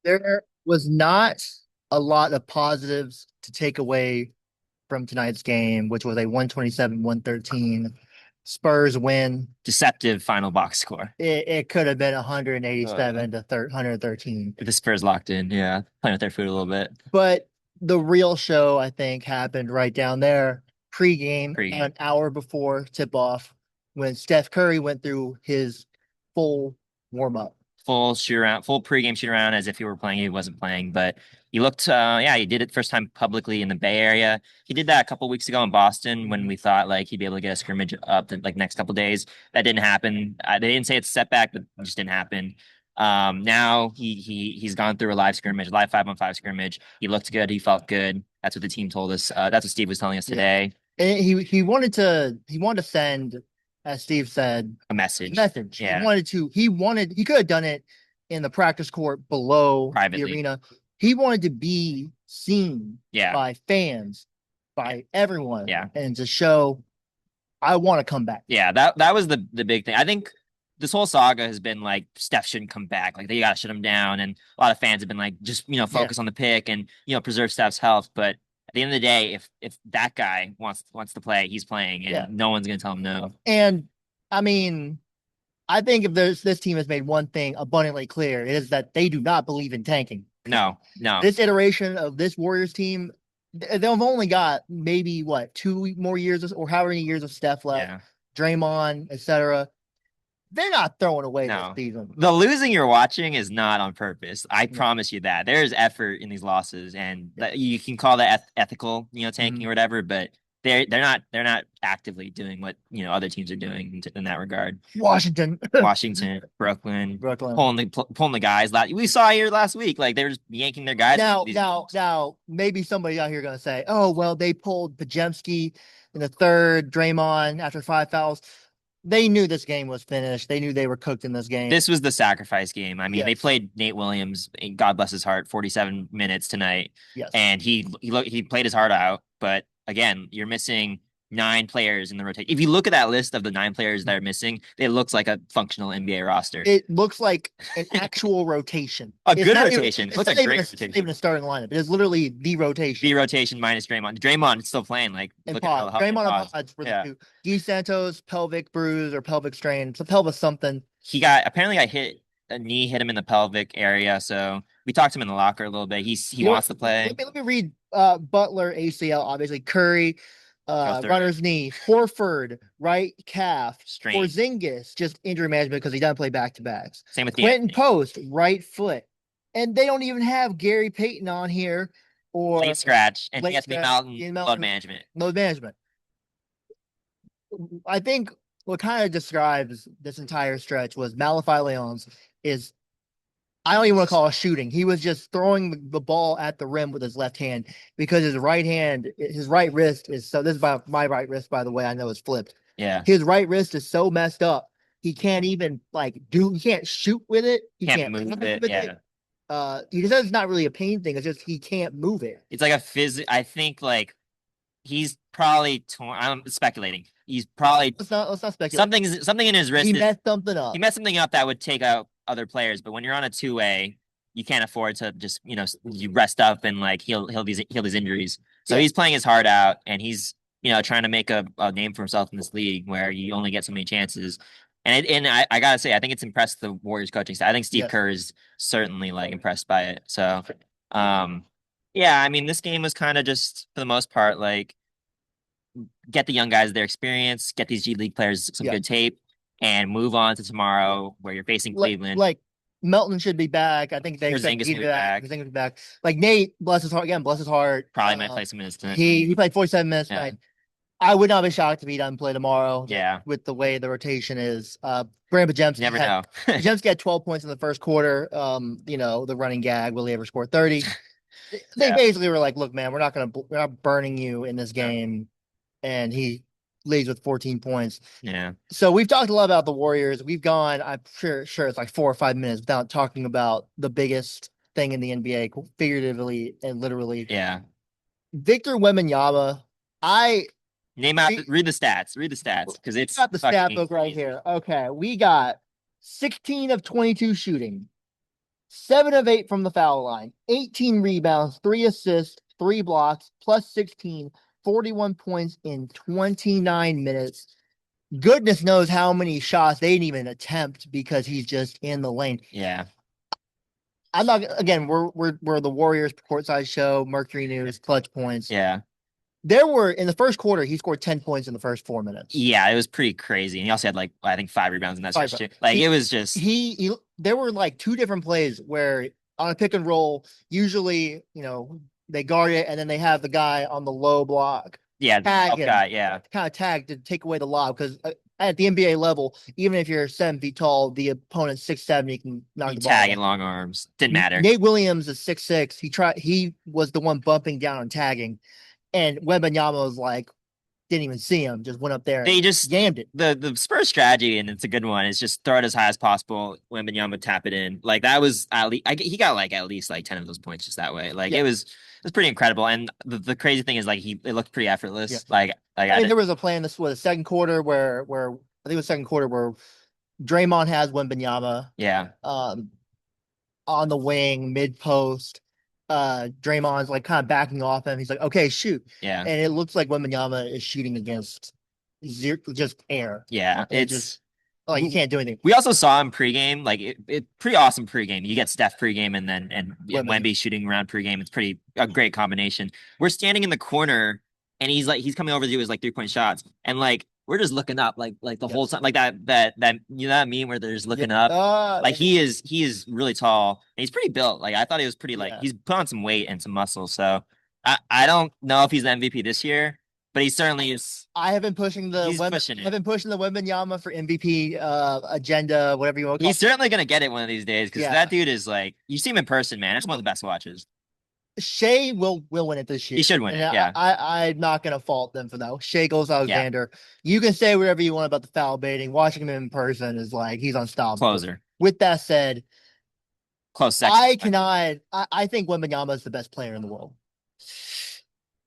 There was not a lot of positives to take away from tonight's game, which was a 127-113 Spurs win. Deceptive final box score. It could have been 187 Uh, to 113. the Spurs locked in. Yeah, playing with their food a little bit. But the real show, I think, happened right down there pregame, Pre an hour before tip off, when Steph Curry went through his full warm up. full shoot around, full pregame shoot around as if he were playing. He wasn't playing, but he looked. Yeah, he did it first time publicly in the Bay Area. He did that a couple weeks ago in Boston when we thought like he'd be able to get a scrimmage up the like next couple days. That didn't happen. They didn't say it's a setback, but it just didn't happen. Now he's gone through a live scrimmage, live 5-on-5 scrimmage. He looked good. He felt good. That's what the team told us. That's what Steve was telling us Yeah. today. And he wanted to send, as Steve said, A a message. message. Yeah, He could have done it in the practice court below the privately. arena. He wanted to be seen Yeah, by fans, by everyone, yeah. and to show I want to come back. Yeah, that was the big thing. I think this whole saga has been like Steph shouldn't come back. Like they gotta shut him down. And a lot of fans have been like, just Yeah, focus on the pick and preserve Steph's health. But at the end of the day, if that guy wants to play, he's playing yeah. and no one's gonna tell him no. And I mean, I think if this team has made one thing abundantly clear, it is that they do not believe in tanking. No, no. This iteration of this Warriors team, they've only got maybe what 2 more years or however many years of Steph left, Yeah. Draymond, etc. They're not throwing away this No. season. The losing you're watching is not on purpose. I No. promise you that. There's effort in these losses, and Yeah. you can call that ethical, tanking Mhm. or whatever, but they're not actively doing what other teams are doing in that regard. Washington, Washington, Brooklyn, Brooklyn. pulling the guys. We saw here last week, like they were just yanking their guys. Now, These now, now, maybe somebody out here gonna say, "Oh, well, they pulled Pajemski in the third, Draymond after 5 fouls." They knew this game was finished. They knew they were cooked in this game. This was the sacrifice game. I mean, they Yes, played Nate Williams, God bless his heart, 47 minutes tonight, yes. and he played his heart out. But again, you're missing 9 players in the rotation. If you look at that list of the 9 players that are missing, it looks like a functional NBA roster. It looks like an actual rotation. A It's good not even. rotation. It It's looks not like even. great It's not rotation. even a starting lineup. It is literally the rotation. B rotation minus Draymond. Draymond is still playing. Like And look at how pod. healthy Draymond and Pod's. pods were the Yeah. two. D Santos pelvic bruise or pelvic strain. So pelvis something. He got hit, a knee hit him in the pelvic area. So we talked to him in the locker a little bit. He You know, wants to play. let me read Butler ACL, obviously. Curry, Go through it. runner's knee. Horford, right calf. Strain. Porzingis, just injury management because he doesn't play back to backs. Same with Quentin D'Anthony. Post, right foot. And they don't even have Gary Payton on here or Late scratch. And late Anthony scratch, Mountain, Ian load Melton, management. load management. I think what kind of describes this entire stretch was Malevy Leons is I don't even want to call it shooting. He was just throwing the ball at the rim with his left hand because his right hand, his right wrist is so. This is my right wrist, by the way. I know it's flipped. Yeah. His right wrist is so messed up. He can't even He can't shoot with it. He Can't can't move pass it. with Yeah. it. He says it's not really a pain thing. It's just he can't move it. It's like I think like he's probably torn. I'm speculating. He's probably Let's not speculate. something in his wrist. He messed something up. He messed something up that would take out other players. But when you're on a 2-way, you can't afford to just you rest up and like heal these injuries. So Yeah. he's playing his heart out, and he's trying to make a name for himself in this league where you only get so many chances. And I gotta say, I think it's impressed the Warriors coaching staff. I think Steve Yes. Kerr is certainly like impressed by it. So, yeah, I mean, this game was kind of just for the most part like get the young guys their experience, get these G League players some Yeah. good tape, and move on to tomorrow where you're facing Cleveland. Like Melton should be back. I think they expect Porzingis to will be be back. back. Porzingis will be back. Like Nate, bless his heart again. Bless his heart. Probably might play some minutes tonight. He played 47 minutes Yeah. tonight. I would not be shocked if he doesn't play tomorrow. Yeah. With the way the rotation is. Brandon Pajemski You never know. Pajemski had 12 points in the first quarter. The running gag, will he ever score 30? They Yeah. basically were like, look, man, we're not burning you in this game. And he leads with 14 points. Yeah. So we've talked a lot about the Warriors. We've gone, I'm sure it's like 4 or 5 minutes without talking about the biggest thing in the NBA, figuratively and literally. Yeah. Victor Wembanyama, I Read the stats. Read the stats because it's got the stat fucking book right crazy. here. Okay, we got 16 of 22 shooting, 7 of 8 from the foul line, 18 rebounds, 3 assists, 3 blocks, plus 16, 41 points in 29 minutes. Goodness knows how many shots they didn't even attempt because he's just in the lane. Yeah. I'm not again. We're the Warriors courtside show. Mercury News, Clutch Points. Yeah. There were in the first quarter, he scored 10 points in the first 4 minutes. Yeah, it was pretty crazy. And he also had like I think 5 rebounds in that Five. stretch too. Like it was just he there were like 2 different plays where on a pick and roll, usually, they guard it and then they have the guy on the low block yeah, tag tough him, guy, yeah. kind of tag to take away the lob because at the NBA level, even if you're 7 feet tall, the opponent's 6'7", you can knock He the ball tag away. and long arms. Didn't matter. Nate Williams is 6'6". He was the one bumping down and tagging, and Wembanyama was like, didn't even see him, just went up there They and just yammed it. the Spurs strategy, and it's a good one, is just throw it as high as possible. Wembanyama tap it in. Like that was at least he got like at least like 10 of those points just that way. Like Yeah. it was pretty incredible. And the crazy thing is like it looked pretty effortless. Yeah. Like I mean, there was a play in this was the second quarter where I think it was second quarter where Draymond has Wembanyama yeah. On the wing, mid post. Draymond's like kind of backing off him. He's like, okay, shoot. Yeah. And it looks like Wembanyama is shooting against just air. Yeah. And It's just like you can't do anything. We also saw him pregame, like it pretty awesome pregame. You get Steph pregame and then Wemby shooting around pregame. It's pretty a great combination. We're standing in the corner and he's coming over to do his like 3-point shots, and like we're just looking up like the whole time, like that that meme where they're just looking up. Like he is really tall and he's pretty built. Like I thought he was pretty like he's put on some weight and some muscle. So I don't know if he's the MVP this year, but he certainly is. I have been pushing the Wembanyama for MVP agenda, whatever you want to call it. He's certainly gonna get it one of these days because that dude is like, you see him in person, man. It's one of the best watches. Shea will win it this year. He should win it. Yeah. I'm not gonna fault them for that. Shea goes Alexander. Yeah. You can say whatever you want about the foul baiting. Watching him in person is like he's unstoppable. Closer. With that said, close second. I think Wembanyama is the best player in the world.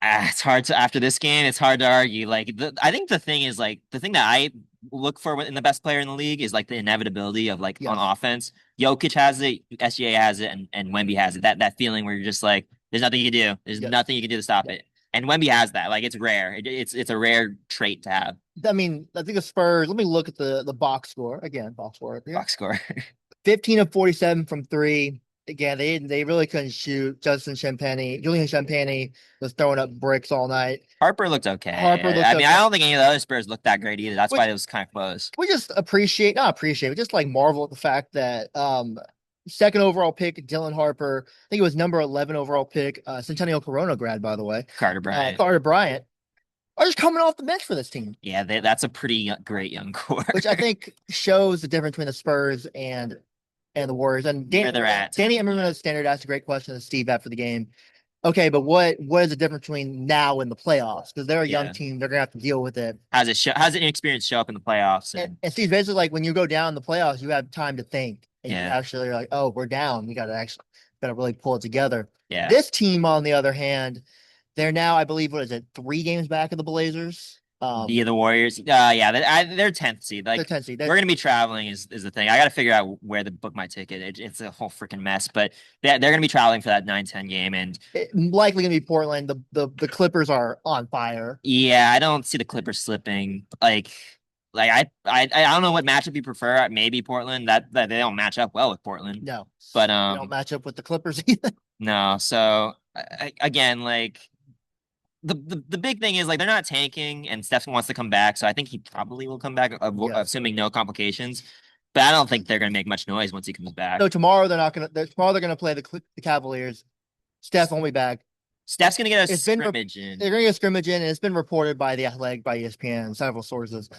It's hard to after this game. It's hard to argue. Like I think the thing is like the thing that I look for in the best player in the league is like the inevitability of like on offense. Jokic has it, SGA has it, and Wemby has it. That feeling where you're just like, there's nothing you can do. There's nothing you can do to stop it. And Wemby has that. Like it's rare. It's a rare trait to have. I mean, I think the Spurs. Let me look at the box score again. Box score. Yeah. Box score. 15 of 47 from 3. Again, they really couldn't shoot. Julian Champagnie was throwing up bricks all night. Harper looked okay. I don't think any of the other Spurs looked that great either. That's why it was kind of close. We just we just like marvel at the fact that second overall pick, Dylan Harper, I think it was number 11 overall pick, Centennial Corona grad, by the way. Carter Bryant. Are just coming off the bench for this team. Yeah, that's a pretty great young core. Which I think shows the difference between the Spurs and the Warriors. And where they're at. Danny Emmerman Standard asked a great question to Steve after the game. Okay, but what is the difference between now and the playoffs? Because they're a young team, they're gonna have to deal with it. How's an inexperience show up in the playoffs? And Steve's basically like, when you go down in the playoffs, you have time to think. And you actually are like, oh, we're down. We gotta really pull it together. Yeah. This team, on the other hand, they're now, I believe, 3 games back of the Blazers? The Warriors. They're 10th seed. Like, they're 10th seed. We're gonna be traveling is the thing. I got to figure out where to book my ticket. It's a whole freaking mess. But they're gonna be traveling for that 9-10 game, and likely gonna be Portland. The Clippers are on fire. Yeah, I don't see the Clippers slipping. Like I don't know what matchup you prefer. Maybe Portland. That they don't match up well with Portland. No, but they don't match up with the Clippers either. No. So again, like. The big thing is like they're not tanking, and Steph wants to come back, so I think he probably will come back, assuming no complications. But I don't think they're gonna make much noise once he comes back. No, tomorrow they're not gonna. Tomorrow they're gonna play the Cavaliers. Steph won't be back. Steph's gonna get a scrimmage in. They're gonna get a scrimmage in, and it's been reported by The Athletic, by ESPN, and several sources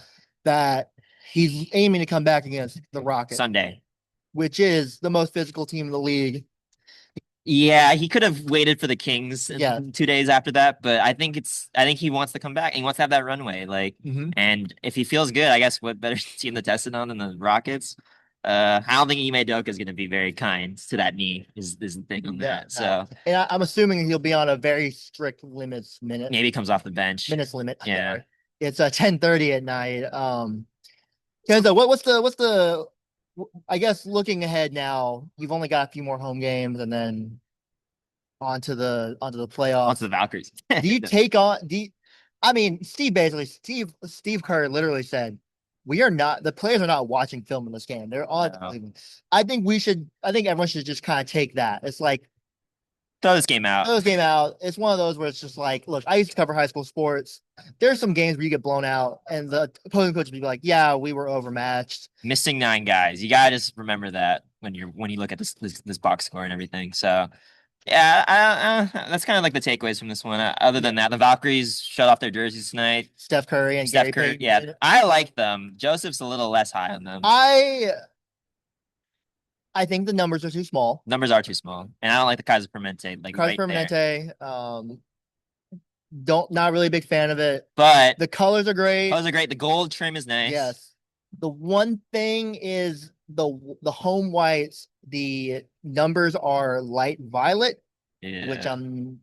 that he's aiming to come back against the Rockets Sunday, which is the most physical team in the league. Yeah, he could have waited for the Kings 2 days after that, but I think he wants to come back and he wants to have that runway. Like, and if he feels good, I guess what better team to test it on than the Rockets? I don't think Ime Udoka is going to be very kind to that knee. Is the thing on that? So, and I'm assuming he'll be on a very strict minutes. Maybe he comes off the bench. Minutes limit. Yeah, it's 10:30 at night. Kenzo, what's I guess looking ahead now, you've only got a few more home games and then onto the Onto playoffs. the Valkyries. Do you take on I mean, Steve Kerr literally said, we are not the players are not watching film in this game. They're on. No. I think everyone should just kind of take that. It's like Throw this game out. those game out. It's one of those where it's just like, look, I used to cover high school sports. There's some games where you get blown out, and the opposing coach would be like, "Yeah, we were overmatched." Missing 9 guys. You gotta just remember that when you look at this box score and everything. So yeah, that's kind of like the takeaways from this one. Other than that, the Valkyries shut off their jerseys tonight. Steph Curry and Steph Gary Curry, Payton yeah, did. I like them. Joseph's a little less high on them. I think the numbers are too small. Numbers are too small, and I don't like the Kaiser Permanente like Carlos right there. Permanente, don't not really a big fan of it. But The colors are great. colors are great. The gold trim is nice. Yes. The one thing is the home whites, the numbers are light violet, which Yeah.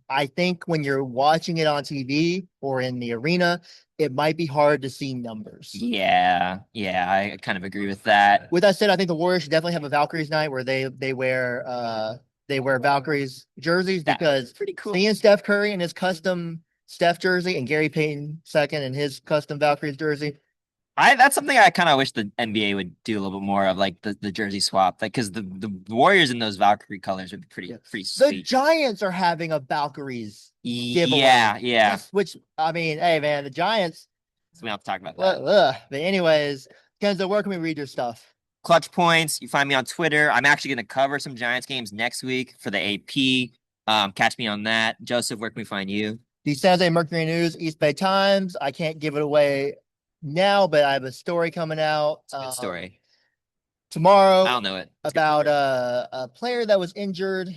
I think when you're watching it on TV or in the arena, it might be hard to see numbers. Yeah, yeah, I kind of agree with that. With that said, I think the Warriors should definitely have a Valkyries night where they wear Valkyries jerseys That's because pretty cool. seeing Steph Curry in his custom Steph jersey and Gary Payton second in his custom Valkyries jersey. That's something I kind of wish the NBA would do a little bit more of, like the jersey swap, like because the Warriors in those Valkyrie colors would be pretty The sweet. Giants are having a Valkyries giveaway. Yeah. Which I mean, hey man, the Giants. So we don't have to talk about that. But anyways, Kenzo, where can we read your stuff? ClutchPoints. You find me on Twitter. I'm actually going to cover some Giants games next week for the AP. Catch me on that. Joseph, where can we find you? The San Jose Mercury News, East Bay Times. I can't give it away now, but I have a story coming out It's a good story. tomorrow I don't know it. It's about a player that was injured.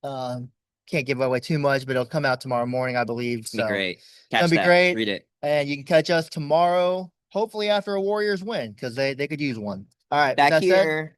Can't give away too much, but it'll come out tomorrow morning, I believe. Be great. Gonna Catch be that. great. Read it. And you can catch us tomorrow, hopefully after a Warriors win, because they could use one. All right. Back That said, here.